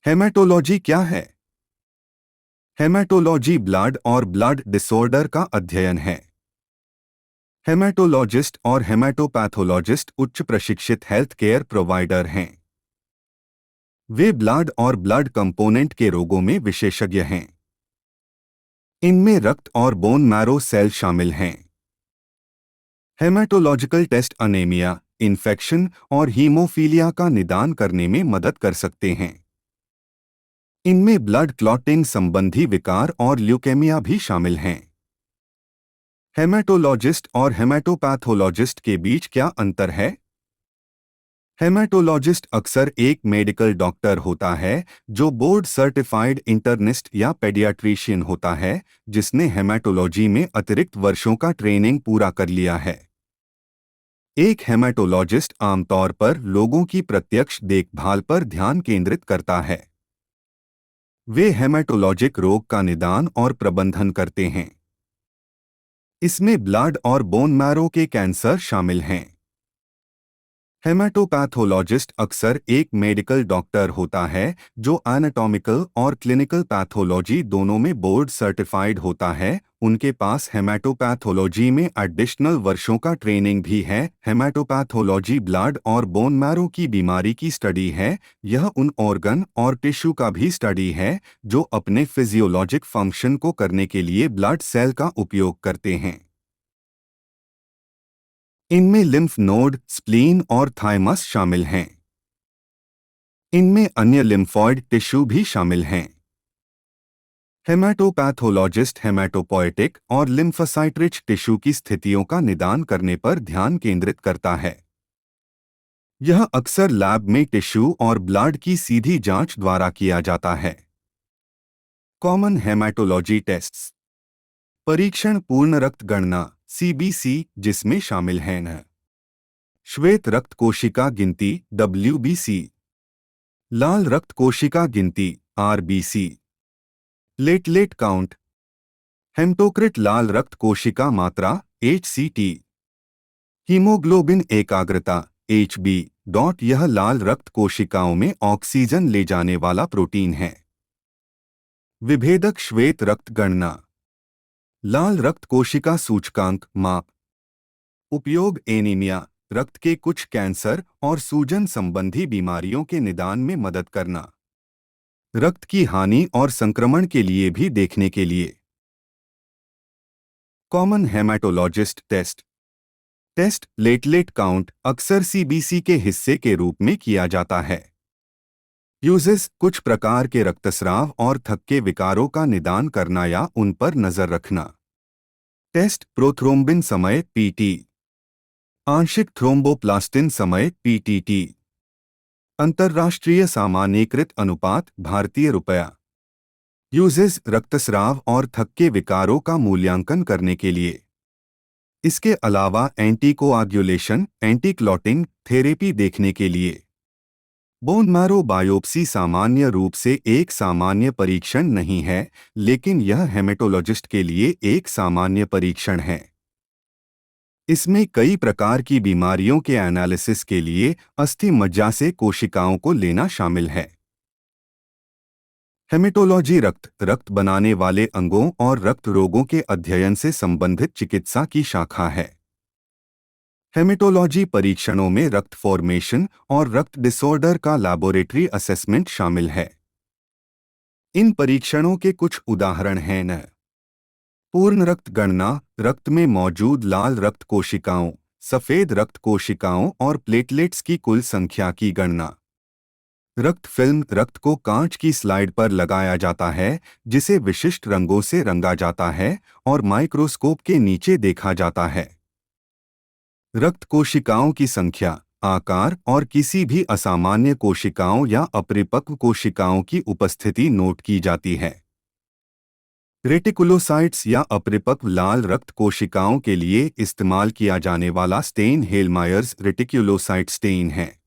Haematology क्या है? Haematology blood और ब्लड डिसऑर्डर का अध्ययन है। हेमेटोलॉजिस्ट और हेमेटोपैथोलॉजिस्ट उच्च प्रशिक्षित हेल्थ केयर प्रोवाइडर हैं। वे ब्लड और ब्लड कंपोनेंट के रोगों में विशेषज्ञ हैं। इनमें रक्त और बोन मैरो सेल शामिल हैं। हेमेटोलॉजिकल टेस्ट अनीमिया, इन्फेक्शन और हीमोफीलिया का निदान करने में मदद कर सकते हैं। इनमें ब्लड क्लॉटिंग संबंधी विकार और ल्यूकेमिया भी शामिल हैं। हेमेटोलॉजिस्ट और हेमेटोपैथोलॉजिस्ट के बीच क्या अंतर है? हेमेटोलॉजिस्ट अक्सर एक मेडिकल डॉक्टर होता है जो बोर्ड सर्टिफाइड इंटर्निस्ट या पेडियाट्रिशियन होता है, जिसने हेमेटोलॉजी में अतिरिक्त वर्षों का ट्रेनिंग पूरा कर लिया है। एक हेमेटोलॉजिस्ट आमतौर पर लोगों की प्रत्यक्ष देखभाल पर ध्यान केंद्रित करता है। वे हेमेटोलॉजिक रोग का निदान और प्रबंधन करते हैं। इसमें ब्लड और बोन मैरो के कैंसर शामिल हैं। हेमेटोपैथोलॉजिस्ट अक्सर एक मेडिकल डॉक्टर होता है जो एनाटॉमिकल और क्लिनिकल पैथोलॉजी दोनों में बोर्ड सर्टिफाइड होता है। उनके पास हेमेटोपैथोलॉजी में एडिशनल वर्षों का ट्रेनिंग भी है। हेमेटोपैथोलॉजी ब्लड और बोन मैरो की बीमारी की स्टडी है। यह उन ऑर्गन और टिश्यू का भी स्टडी है जो अपने फिजियोलॉजिक फंक्शन को करने के लिए ब्लड सेल का उपयोग करते हैं। इनमें लिम्फ नोड, स्प्लीन और थाइमस शामिल हैं। इनमें अन्य लिम्फॉइड टिश्यू भी शामिल हैं। हेमेटोपैथोलॉजिस्ट हेमेटोपोएटिक और लिम्फोसाइट रिच टिश्यू की स्थितियों का निदान करने पर ध्यान केंद्रित करता है। यह अक्सर लैब में टिश्यू और ब्लड की सीधी जांच द्वारा किया जाता है। Common haematology tests. परीक्षण पूर्ण रक्त गणना (CBC), जिसमें शामिल हैं न श्वेत रक्त कोशिका गिनती (WBC), लाल रक्त कोशिका गिनती (RBC), प्लेटलेट काउंट, हेमटोक्रिट लाल रक्त कोशिका मात्रा (HCT), हीमोग्लोबिन एकाग्रता (HB). यह लाल रक्त कोशिकाओं में ऑक्सीजन ले जाने वाला प्रोटीन है। विभेदक श्वेत रक्त गणना, लाल रक्त कोशिका सूचकांक माप। उपयोग एनीमिया, रक्त के कुछ कैंसर और सूजन संबंधी बीमारियों के निदान में मदद करना। रक्त की हानि और संक्रमण के लिए भी देखने के लिए। Common hematologist test. Platelet count अक्सर CBC के हिस्से के रूप में किया जाता है। यूजेस कुछ प्रकार के रक्तस्राव और थक्के विकारों का निदान करना या उन पर नजर रखना। टेस्ट प्रोथ्रोम्बिन समय PT, आंशिक थ्रोम्बोप्लास्टिन समय PTT, अंतर्राष्ट्रीय सामान्यीकृत अनुपात भारतीय रुपया। यूजेस रक्तस्राव और थक्के विकारों का मूल्यांकन करने के लिए। इसके अलावा एंटीकोआग्युलेशन, एंटीक्लॉटिंग थेरेपी देखने के लिए। बोन मैरो बायोप्सी सामान्य रूप से एक सामान्य परीक्षण नहीं है, लेकिन यह हेमेटोलॉजिस्ट के लिए एक सामान्य परीक्षण है। इसमें कई प्रकार की बीमारियों के एनालिसिस के लिए अस्थि मज्जा से कोशिकाओं को लेना शामिल है। हेमेटोलॉजी रक्त बनाने वाले अंगों और रक्त रोगों के अध्ययन से संबंधित चिकित्सा की शाखा है। हेमेटोलॉजी परीक्षणों में रक्त फॉर्मेशन और रक्त डिसऑर्डर का लैबोरेटरी असेसमेंट शामिल है। इन परीक्षणों के कुछ उदाहरण हैं न पूर्ण रक्त गणना, रक्त में मौजूद लाल रक्त कोशिकाओं, सफेद रक्त कोशिकाओं और प्लेटलेट्स की कुल संख्या की गणना। रक्त फिल्म, रक्त को कांच की स्लाइड पर लगाया जाता है जिसे विशिष्ट रंगों से रंगा जाता है और माइक्रोस्कोप के नीचे देखा जाता है। रक्त कोशिकाओं की संख्या, आकार और किसी भी असामान्य कोशिकाओं या अपरिपक्व कोशिकाओं की उपस्थिति नोट की जाती है। रेटिकुलोसाइट्स या अपरिपक्व लाल रक्त कोशिकाओं के लिए इस्तेमाल किया जाने वाला स्टेन हेलमायर्स रेटिकुलोसाइट स्टेन है।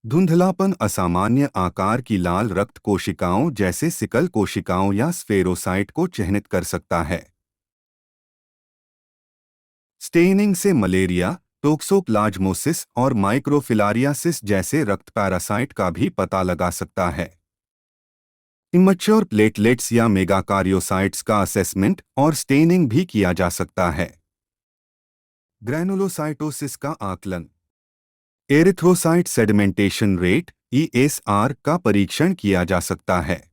धुंधलापन असामान्य आकार की लाल रक्त कोशिकाओं जैसे सिकल कोशिकाओं या स्फेरोसाइट को चिह्नित कर सकता है। स्टेनिंग से मलेरिया, टोक्सोप्लाज्मोसिस और माइक्रोफिलारियासिस जैसे रक्त पैरासाइट का भी पता लगा सकता है। इमैच्योर प्लेटलेट्स या मेगाकार्योसाइट्स का असेसमेंट और स्टेनिंग भी किया जा सकता है। ग्रैनुलोसाइटोसिस का आकलन। एरिथ्रोसाइट सेडिमेंटेशन रेट (ईएसआर) का परीक्षण किया जा सकता है।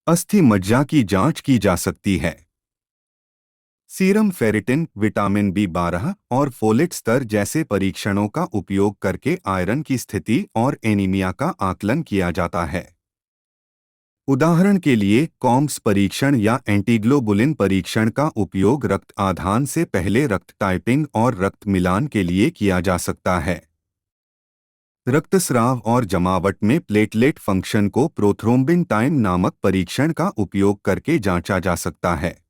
अस्थि मज्जा की जांच की जा सकती है। सीरम फेरिटिन, विटामिन बी 12 और फोलेट स्तर जैसे परीक्षणों का उपयोग करके आयरन की स्थिति और एनीमिया का आकलन किया जाता है। उदाहरण के लिए कॉम्स परीक्षण या एंटीग्लोबुलिन परीक्षण का उपयोग रक्त आधान से पहले रक्त टाइपिंग और रक्त मिलान के लिए किया जा सकता है। रक्तस्राव और जमावट में प्लेटलेट फंक्शन को प्रोथ्रोम्बिन टाइम नामक परीक्षण का उपयोग करके जांचा जा सकता है।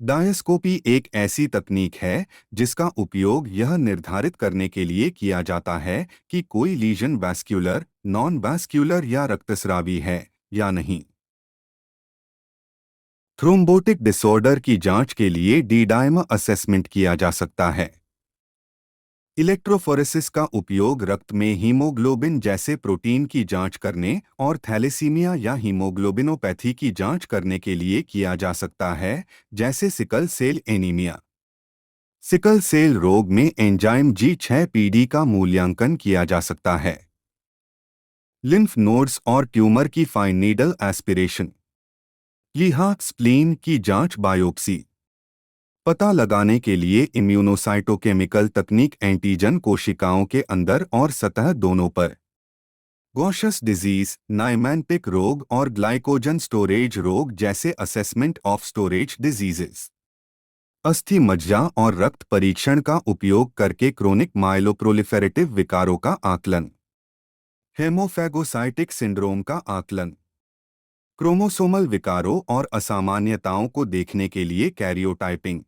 डायस्कोपी एक ऐसी तकनीक है जिसका उपयोग यह निर्धारित करने के लिए किया जाता है कि कोई लीजन वैस्क्यूलर, नॉन वैस्क्यूलर या रक्तस्रावी है या नहीं। थ्रोम्बोटिक डिसऑर्डर की जांच के लिए डी-डाइमर असेसमेंट किया जा सकता है। इलेक्ट्रोफोरेसिस का उपयोग रक्त में हीमोग्लोबिन जैसे प्रोटीन की जांच करने और थैलेसीमिया या हीमोग्लोबिनोपैथी की जांच करने के लिए किया जा सकता है, जैसे sickle cell anaemia. Sickle cell रोग में एंजाइम G6PD का मूल्यांकन किया जा सकता है। लिम्फ नोड्स और ट्यूमर की फाइन नीडल एस्पिरेशन। लिहा स्प्लीन की जांच बायोप्सी पता लगाने के लिए इम्यूनोसाइटोकेमिकल तकनीक एंटीजन कोशिकाओं के अंदर और सतह दोनों पर। गॉशस डिजीज, नाइमैन-पिक रोग और ग्लाइकोजन स्टोरेज रोग जैसे असेसमेंट ऑफ स्टोरेज डिजीजेस। अस्थि मज्जा और रक्त परीक्षण का उपयोग करके क्रोनिक माइलोप्रोलिफेरेटिव विकारों का आकलन। हेमोफैगोसाइटिक सिंड्रोम का आकलन। क्रोमोसोमल विकारों और असामान्यताओं को देखने के लिए कैरियोटाइपिंग।